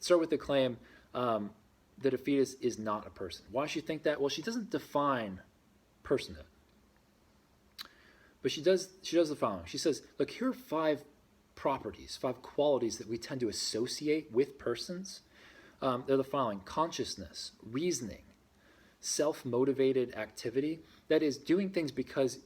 start with the claim that a fetus is not a person. Why does she think that? Well, she doesn't define personhood. But she does the following. She says, look, here are 5 properties, 5 qualities that we tend to associate with persons. They're the following: consciousness, reasoning, self-motivated activity. That is, doing things because,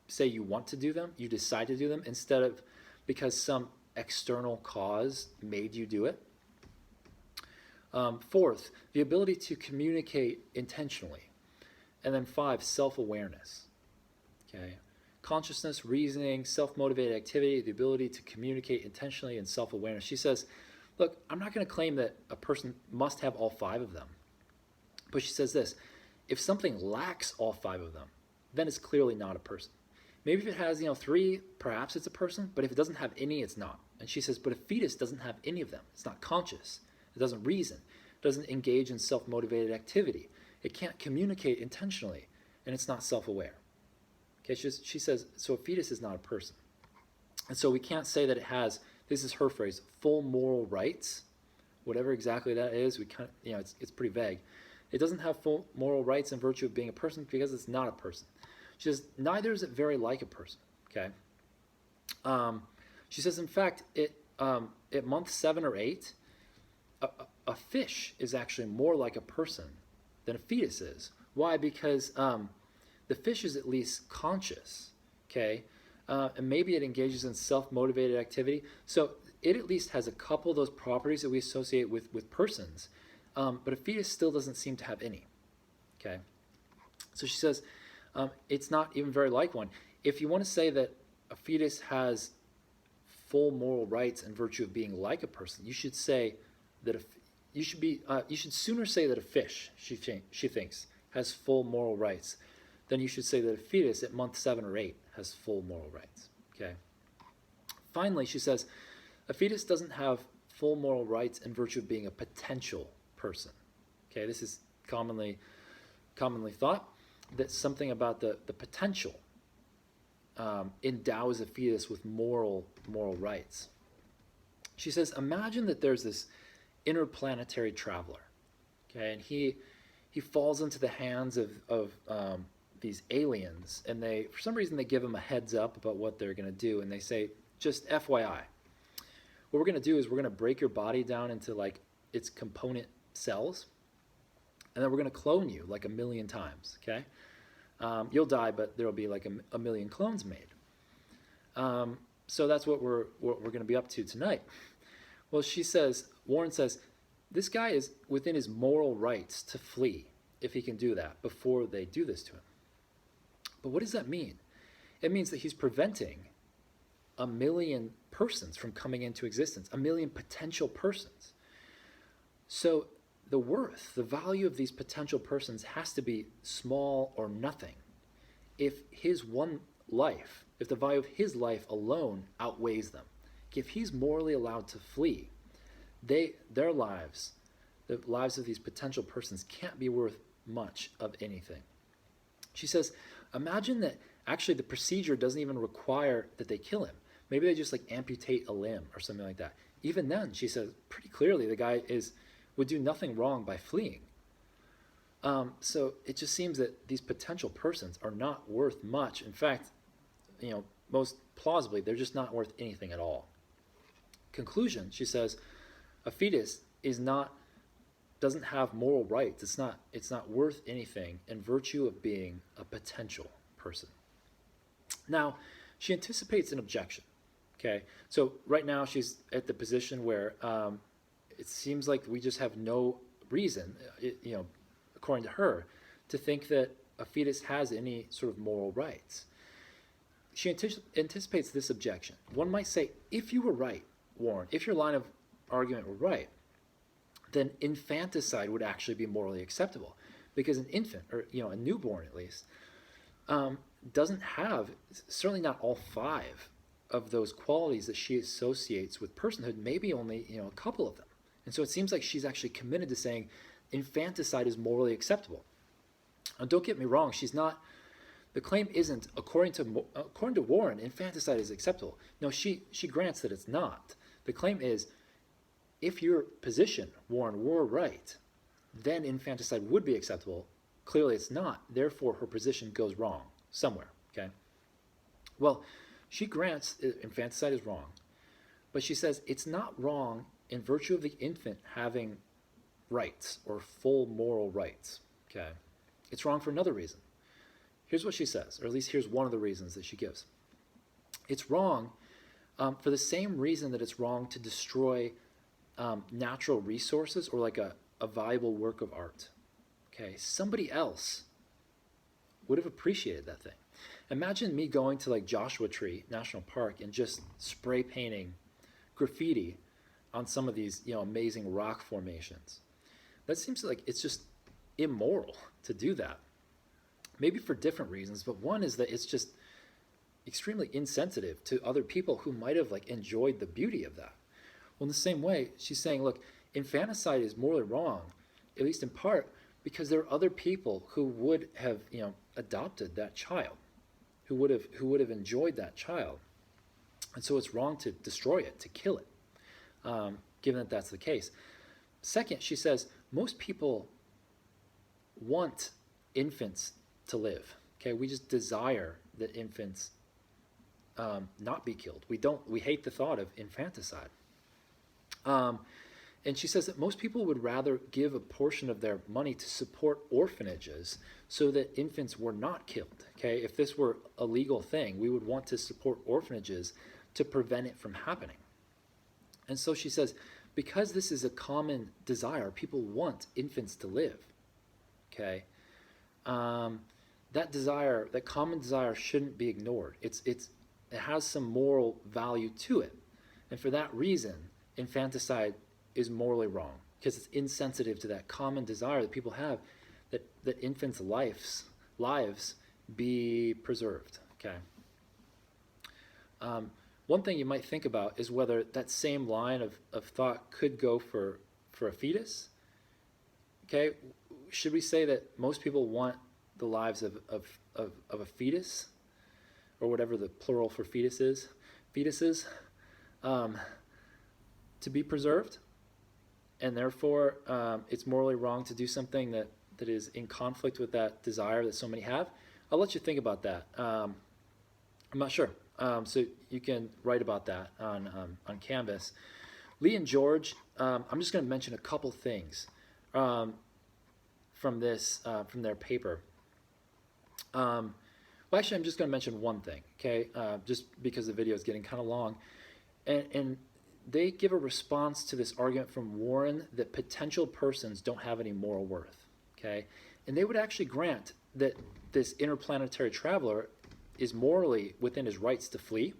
say, you want to do them, you decide to do them, instead of because some external cause made you do it. 4th, the ability to communicate intentionally. And then 5, self-awareness. Okay, consciousness, reasoning, self-motivated activity, the ability to communicate intentionally, and self-awareness. She says, look, I'm not going to claim that a person must have all 5 of them. But she says this: if something lacks all 5 of them, then it's clearly not a person. Maybe if it has, 3, perhaps it's a person, but if it doesn't have any, it's not. And she says, but a fetus doesn't have any of them. It's not conscious. It doesn't reason. It doesn't engage in self-motivated activity. It can't communicate intentionally, and it's not self-aware. Okay, she says, so a fetus is not a person. And so we can't say that it has, this is her phrase, full moral rights, whatever exactly that is. We can't, it's pretty vague. It doesn't have full moral rights in virtue of being a person because it's not a person. She says, neither is it very like a person. Okay. She says, in fact, at month 7 or 8, a fish is actually more like a person than a fetus is. Why? Because the fish is at least conscious. Okay. And maybe it engages in self-motivated activity. So it at least has a couple of those properties that we associate with persons. But a fetus still doesn't seem to have any. Okay. So she says, it's not even very like one. If you want to say that a fetus has full moral rights in virtue of being like a person, you should say that you should sooner say that a fish, she thinks, has full moral rights, than you should say that a fetus at month 7 or 8 has full moral rights. Okay. Finally, she says, a fetus doesn't have full moral rights in virtue of being a potential person. Okay, this is commonly thought that something about the potential endows a fetus with moral rights. She says, imagine that there's this interplanetary traveler, okay, and he falls into the hands of these aliens, and for some reason they give him a heads up about what they're going to do, and they say, just FYI, what we're going to do is we're going to break your body down into like its component cells, and then we're going to clone you like 1,000,000 times. Okay, you'll die, but there'll be like a million clones made. So that's what we're going to be up to tonight. Well, Warren says, this guy is within his moral rights to flee if he can do that before they do this to him. But what does that mean? It means that he's preventing 1,000,000 persons from coming into existence, 1,000,000 potential persons. So the value of these potential persons has to be small or nothing if the value of his life alone outweighs them. If he's morally allowed to flee, their lives, the lives of these potential persons, can't be worth much of anything. She says, imagine that actually the procedure doesn't even require that they kill him. Maybe they just like amputate a limb or something like that. Even then, she says pretty clearly the guy would do nothing wrong by fleeing. So it just seems that these potential persons are not worth much. In fact, most plausibly, they're just not worth anything at all. Conclusion, she says, a fetus doesn't have moral rights. It's not worth anything in virtue of being a potential person. Now, she anticipates an objection. Okay, so right now she's at the position where it seems like we just have no reason, according to her, to think that a fetus has any sort of moral rights. She anticipates this objection. One might say, if you were right, Warren, if your line of argument were right, then infanticide would actually be morally acceptable, because an infant, or a newborn at least, doesn't have, certainly not all 5 of those qualities that she associates with personhood, maybe only a couple of them. And so it seems like she's actually committed to saying infanticide is morally acceptable. Now, don't get me wrong, the claim isn't, according to Warren, infanticide is acceptable. No, she grants that it's not. The claim is, if your position, Warren, were right, then infanticide would be acceptable. Clearly it's not. Therefore, her position goes wrong somewhere. Okay. Well, she grants infanticide is wrong, but she says it's not wrong in virtue of the infant having rights or full moral rights. Okay. It's wrong for another reason. Here's what she says, or at least here's one of the reasons that she gives. It's wrong for the same reason that it's wrong to destroy natural resources or like a valuable work of art. Okay, somebody else would have appreciated that thing. Imagine me going to like Joshua Tree National Park and just spray painting graffiti on some of these, amazing rock formations. That seems like it's just immoral to do that. Maybe for different reasons, but one is that it's just extremely insensitive to other people who might have like enjoyed the beauty of that. Well, in the same way, she's saying, look, infanticide is morally wrong, at least in part, because there are other people who would have, adopted that child, who would have enjoyed that child, and so it's wrong to destroy it, to kill it, given that that's the case. Second, she says most people want infants to live. Okay, we just desire that infants not be killed. We hate the thought of infanticide. And she says that most people would rather give a portion of their money to support orphanages so that infants were not killed. Okay, if this were a legal thing, we would want to support orphanages to prevent it from happening. And so she says, because this is a common desire, people want infants to live. Okay, that desire, that common desire, shouldn't be ignored. It has some moral value to it, and for that reason, infanticide is morally wrong, because it's insensitive to that common desire that people have that infants' lives be preserved. Okay. One thing you might think about is whether that same line of thought could go for a fetus. Okay, should we say that most people want the lives of a fetus, or whatever the plural for fetuses, to be preserved, and therefore it's morally wrong to do something that is in conflict with that desire that so many have? I'll let you think about that. I'm not sure. So you can write about that on Canvas. Lee and George, I'm just going to mention a couple things from their paper. Well, actually, I'm just going to mention one thing, okay? Just because the video is getting kind of long. And they give a response to this argument from Warren that potential persons don't have any moral worth, okay? And they would actually grant that this interplanetary traveler is morally within his rights to flee.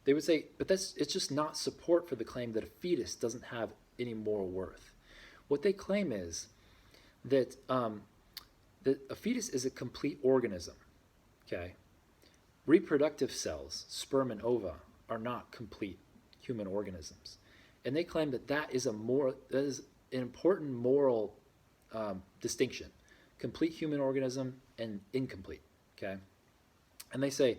They would say, but it's just not support for the claim that a fetus doesn't have any moral worth. What they claim is that that a fetus is a complete organism, okay? Reproductive cells, sperm and ova, are not complete human organisms. And they claim that is an important moral distinction. Complete human organism and incomplete, okay? And they say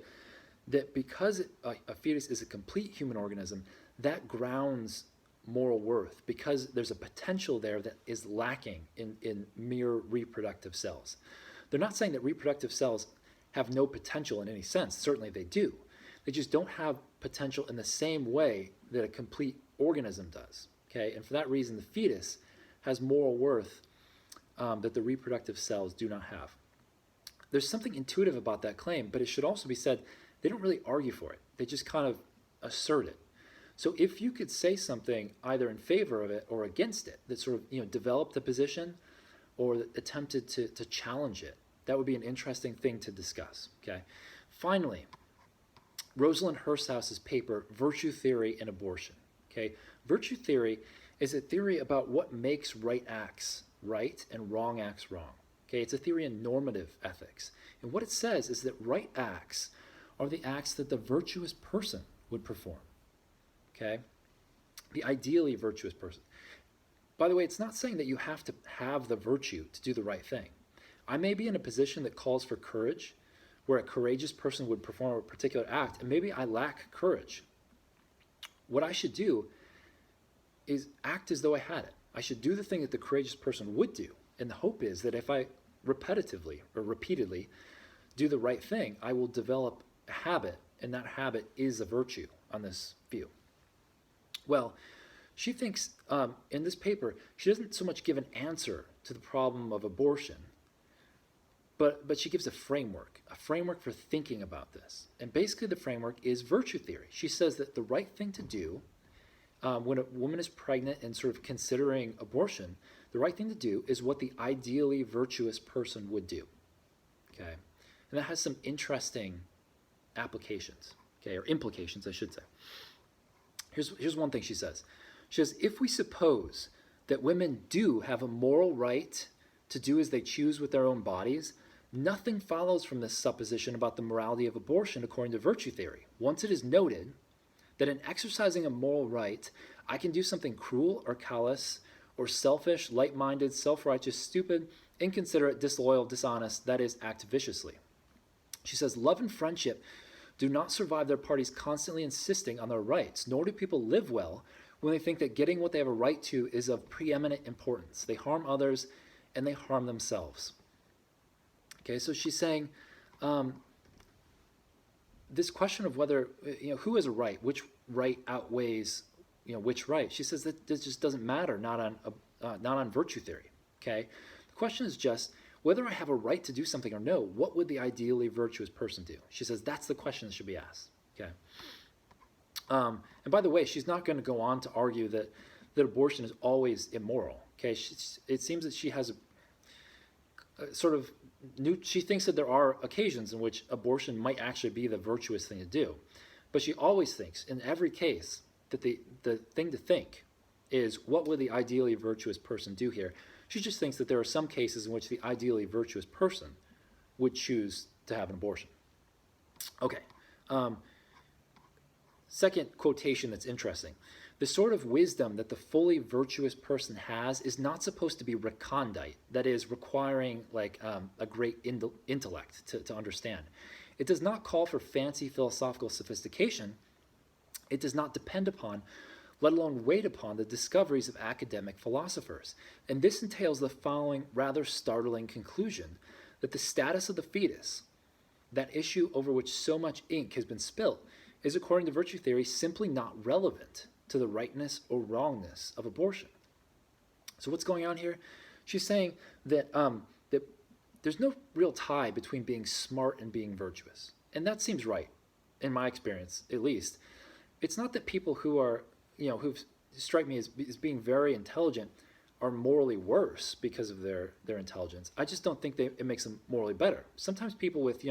that because a fetus is a complete human organism, that grounds moral worth, because there's a potential there that is lacking in mere reproductive cells. They're not saying that reproductive cells have no potential in any sense. Certainly they do. They just don't have potential in the same way that a complete organism does. Okay, and for that reason, the fetus has moral worth that the reproductive cells do not have. There's something intuitive about that claim, but it should also be said, they don't really argue for it. They just kind of assert it. So if you could say something either in favor of it or against it, that sort of developed the position or that attempted to challenge it, that would be an interesting thing to discuss. Okay. Finally, Rosalind Hurshouse's paper, Virtue Theory and Abortion. Okay. Virtue theory is a theory about what makes right acts right and wrong acts wrong. Okay. It's a theory in normative ethics. And what it says is that right acts are the acts that the virtuous person would perform. Okay? The ideally virtuous person. By the way, it's not saying that you have to have the virtue to do the right thing. I may be in a position that calls for courage, where a courageous person would perform a particular act, and maybe I lack courage. What I should do is act as though I had it. I should do the thing that the courageous person would do. And the hope is that if I repetitively or repeatedly do the right thing, I will develop a habit, and that habit is a virtue on this view. Well, she thinks in this paper, she doesn't so much give an answer to the problem of abortion, but she gives a framework for thinking about this. And basically the framework is virtue theory. She says that the right thing to do when a woman is pregnant and sort of considering abortion, the right thing to do is what the ideally virtuous person would do. Okay? And that has some interesting applications, okay, or implications, I should say. Here's one thing she says. She says, if we suppose that women do have a moral right to do as they choose with their own bodies, nothing follows from this supposition about the morality of abortion according to virtue theory. Once it is noted that in exercising a moral right, I can do something cruel or callous or selfish, light-minded, self-righteous, stupid, inconsiderate, disloyal, dishonest, that is, act viciously. She says, love and friendship do not survive their parties constantly insisting on their rights, nor do people live well when they think that getting what they have a right to is of preeminent importance. They harm others and they harm themselves. Okay, so she's saying this question of whether, who has a right, which right outweighs, which right. She says that this just doesn't matter, not on virtue theory. Okay, the question is just whether I have a right to do something or no. What would the ideally virtuous person do? She says that's the question that should be asked. Okay. And by the way, she's not going to go on to argue that abortion is always immoral. Okay, it seems that she has a sort of she thinks that there are occasions in which abortion might actually be the virtuous thing to do, but she always thinks in every case that the thing to think is what would the ideally virtuous person do here. She just thinks that there are some cases in which the ideally virtuous person would choose to have an abortion. Okay. Second quotation that's interesting. The sort of wisdom that the fully virtuous person has is not supposed to be recondite, that is, requiring like a great intellect to understand. It does not call for fancy philosophical sophistication. It does not depend upon, let alone wait upon, the discoveries of academic philosophers. And this entails the following rather startling conclusion, that the status of the fetus, that issue over which so much ink has been spilt, is, according to virtue theory, simply not relevant to the rightness or wrongness of abortion. So what's going on here? She's saying that, that there's no real tie between being smart and being virtuous. And that seems right, in my experience, at least. It's not that people who are, who strike me as being very intelligent are morally worse because of their intelligence. I just don't think it makes them morally better. Sometimes people with,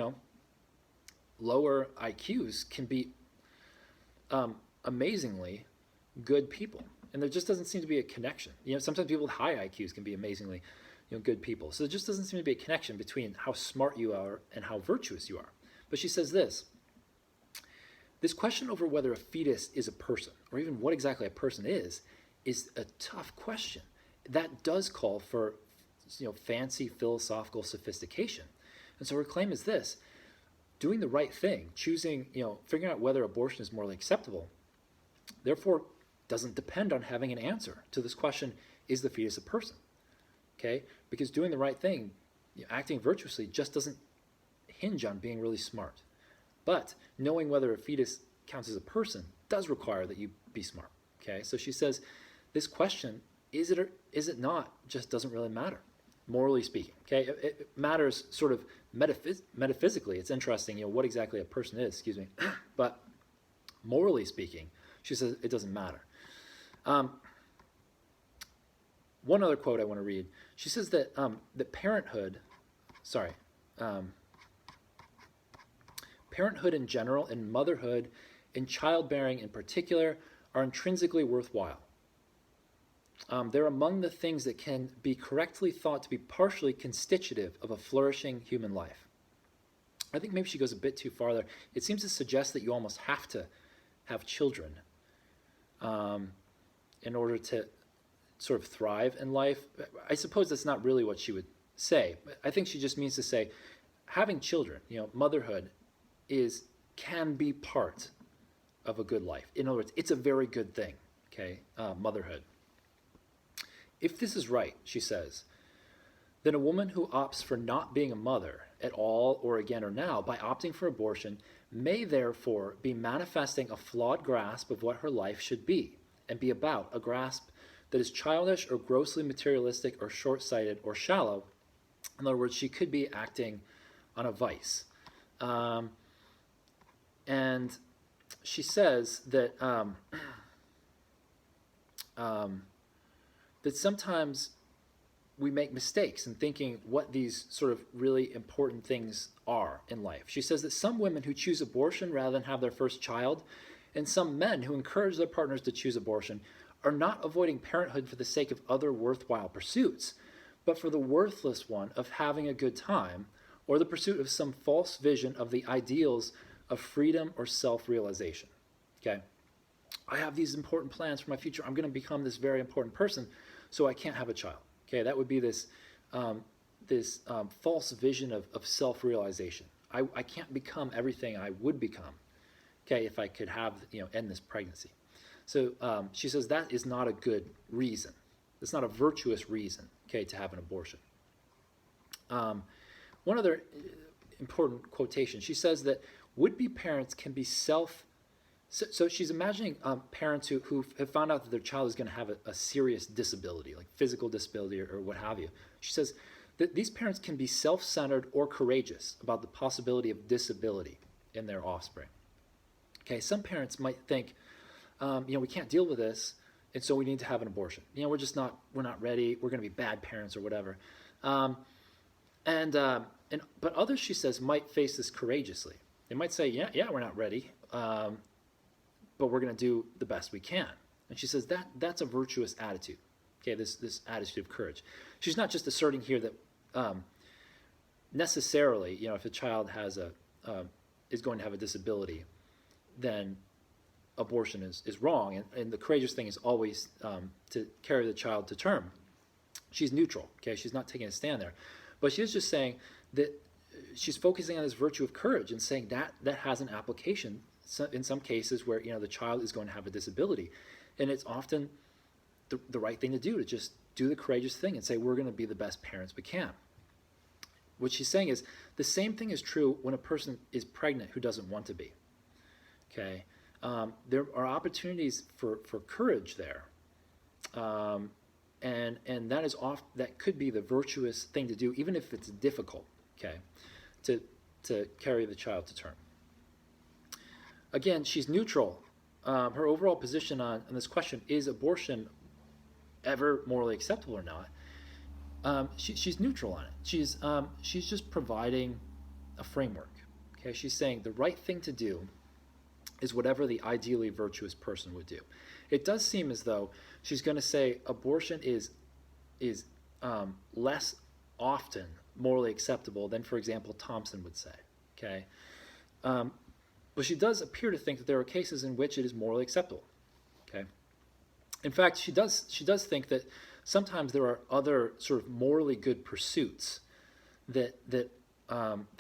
lower IQs can be amazingly good people. And there just doesn't seem to be a connection. Sometimes people with high IQs can be amazingly good people. So there just doesn't seem to be a connection between how smart you are and how virtuous you are. But she says this question over whether a fetus is a person, or even what exactly a person is a tough question. That does call for fancy philosophical sophistication. And so her claim is this: doing the right thing, choosing, figuring out whether abortion is morally acceptable, therefore doesn't depend on having an answer to this question, is the fetus a person? Okay? Because doing the right thing, acting virtuously, just doesn't hinge on being really smart. But knowing whether a fetus counts as a person does require that you be smart. Okay? So she says, this question, is it or is it not, just doesn't really matter, morally speaking. Okay? It matters sort of metaphysically. It's interesting, what exactly a person is, but morally speaking, she says it doesn't matter. One other quote I want to read. She says that parenthood in general and motherhood and childbearing in particular are intrinsically worthwhile. They're among the things that can be correctly thought to be partially constitutive of a flourishing human life. I think maybe she goes a bit too far there. It seems to suggest that you almost have to have children in order to sort of thrive in life. I suppose that's not really what she would say, but I think she just means to say having children, motherhood can be part of a good life. In other words, it's a very good thing. okay, motherhood. If this is right, she says, then a woman who opts for not being a mother at all or again or now by opting for abortion may therefore be manifesting a flawed grasp of what her life should be and be about, a grasp that is childish or grossly materialistic or short-sighted or shallow. In other words, she could be acting on a vice. And she says that that sometimes we make mistakes in thinking what these sort of really important things are in life. She says that some women who choose abortion rather than have their first child, and some men who encourage their partners to choose abortion, are not avoiding parenthood for the sake of other worthwhile pursuits, but for the worthless one of having a good time, or the pursuit of some false vision of the ideals of freedom or self-realization. Okay? I have these important plans for my future. I'm going to become this very important person, so I can't have a child. Okay, that would be this false vision of self-realization. I can't become everything I would become, okay, if I could have, end this pregnancy. So she says that is not a good reason. It's not a virtuous reason, okay, to have an abortion. One other important quotation. She says that would-be parents can be So she's imagining parents who have found out that their child is going to have a serious disability, like physical disability or what have you. She says that these parents can be self-centered or courageous about the possibility of disability in their offspring. Okay, some parents might think, we can't deal with this, and so we need to have an abortion. We're not ready. We're going to be bad parents or whatever. But others, she says, might face this courageously. They might say, yeah, we're not ready. But we're going to do the best we can. And she says that's a virtuous attitude, okay, this attitude of courage. She's not just asserting here that necessarily, if a child is going to have a disability, then abortion is wrong. And the courageous thing is always to carry the child to term. She's neutral, okay? She's not taking a stand there. But she is just saying that she's focusing on this virtue of courage and saying that has an application in some cases where the child is going to have a disability, and it's often the right thing to do, to just do the courageous thing and say we're going to be the best parents we can. What she's saying is the same thing is true when a person is pregnant who doesn't want to be. Okay, there are opportunities for courage there, and that could be the virtuous thing to do, even if it's difficult. Okay, to carry the child to term. Again, she's neutral. Her overall position on this question, is abortion ever morally acceptable or not? She's neutral on it. She's just providing a framework. Okay, she's saying the right thing to do is whatever the ideally virtuous person would do. It does seem as though she's going to say abortion is less often morally acceptable than, for example, Thompson would say. Okay. But she does appear to think that there are cases in which it is morally acceptable. Okay. In fact, she does think that sometimes there are other sort of morally good pursuits that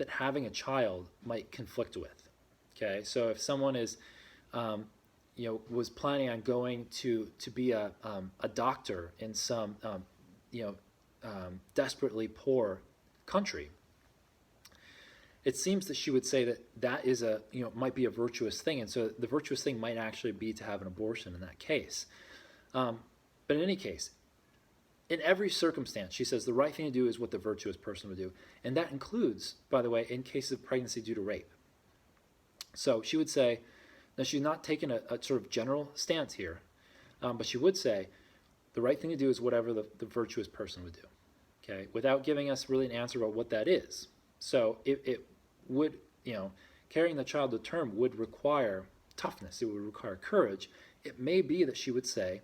having a child might conflict with. Okay. So if someone is, was planning on going to be a doctor in some, desperately poor country, it seems that she would say that is might be a virtuous thing, and so the virtuous thing might actually be to have an abortion in that case. But in any case, in every circumstance, she says the right thing to do is what the virtuous person would do, and that includes, by the way, in cases of pregnancy due to rape. So she would say, now she's not taking a sort of general stance here, but she would say the right thing to do is whatever the virtuous person would do. Okay, without giving us really an answer about what that is. So it would, carrying the child to term would require toughness. It would require courage. It may be that she would say,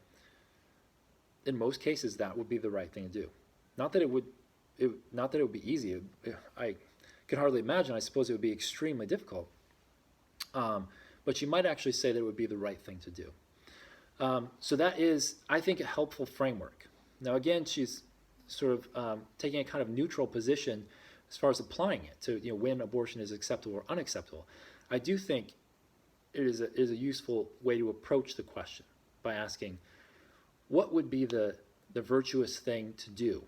in most cases, that would be the right thing to do. Not that it would be easy. I can hardly imagine. I suppose it would be extremely difficult. But she might actually say that it would be the right thing to do. So that is, I think, a helpful framework. Now, again, she's sort of taking a kind of neutral position as far as applying it to when abortion is acceptable or unacceptable. I do think it is a useful way to approach the question. by asking, what would be the virtuous thing to do